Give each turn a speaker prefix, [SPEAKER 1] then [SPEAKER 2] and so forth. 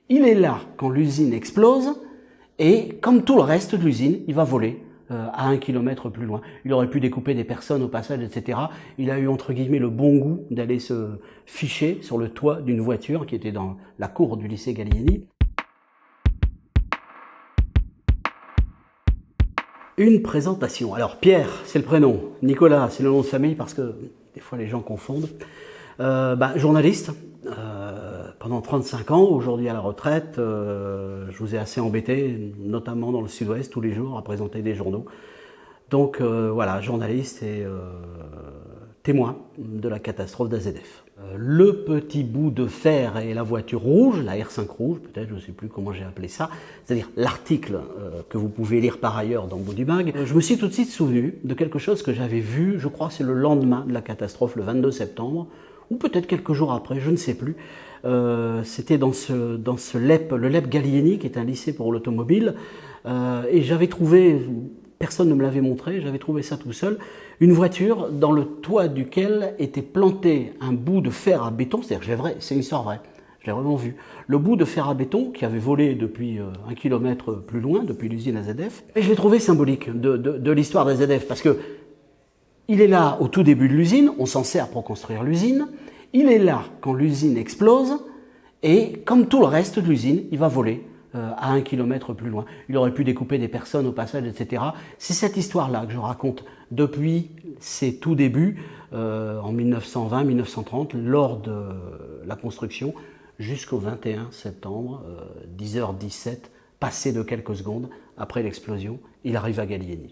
[SPEAKER 1] Il est là quand l'usine explose et comme tout le reste de l'usine, il va voler à 1 kilomètre plus loin. Il aurait pu découper des personnes au passage, etc. Il a eu entre guillemets le bon goût d'aller se ficher sur le toit d'une voiture qui était dans la cour du lycée Gallieni. Une présentation. Alors Pierre, c'est le prénom. Nicolas, c'est le nom de famille parce que des fois les gens confondent. Journaliste, pendant 35 ans, aujourd'hui à la retraite, je vous ai assez embêté, notamment dans le Sud-Ouest, tous les jours, à présenter des journaux. Donc voilà, journaliste et témoin de la catastrophe d'AZF. Le petit bout de fer et la voiture rouge, la R5 rouge, peut-être, je ne sais plus comment j'ai appelé ça, c'est-à-dire l'article que vous pouvez lire par ailleurs dans Bout du Mag, je me suis tout de suite souvenu de quelque chose que j'avais vu, je crois que c'est le lendemain de la catastrophe, le 22 septembre, ou peut-être quelques jours après, je ne sais plus. C'était dans ce LEP, le LEP Gallieni, qui est un lycée pour l'automobile, et j'avais trouvé, personne ne me l'avait montré, j'avais trouvé ça tout seul, une voiture dans le toit duquel était planté un bout de fer à béton, c'est-à-dire c'est une histoire vraie, je l'ai vraiment vu, le bout de fer à béton qui avait volé depuis 1 kilomètre plus loin, depuis l'usine AZF, et je l'ai trouvé symbolique de l'histoire d'AZF, parce que il est là au tout début de l'usine, on s'en sert pour construire l'usine, il est là quand l'usine explose, et comme tout le reste de l'usine, il va voler à 1 kilomètre plus loin. Il aurait pu découper des personnes au passage, etc. C'est cette histoire-là que je raconte depuis ses tout débuts, en 1920-1930, lors de la construction, jusqu'au 21 septembre, 10h17, passé de quelques secondes après l'explosion, il arrive à Gallieni.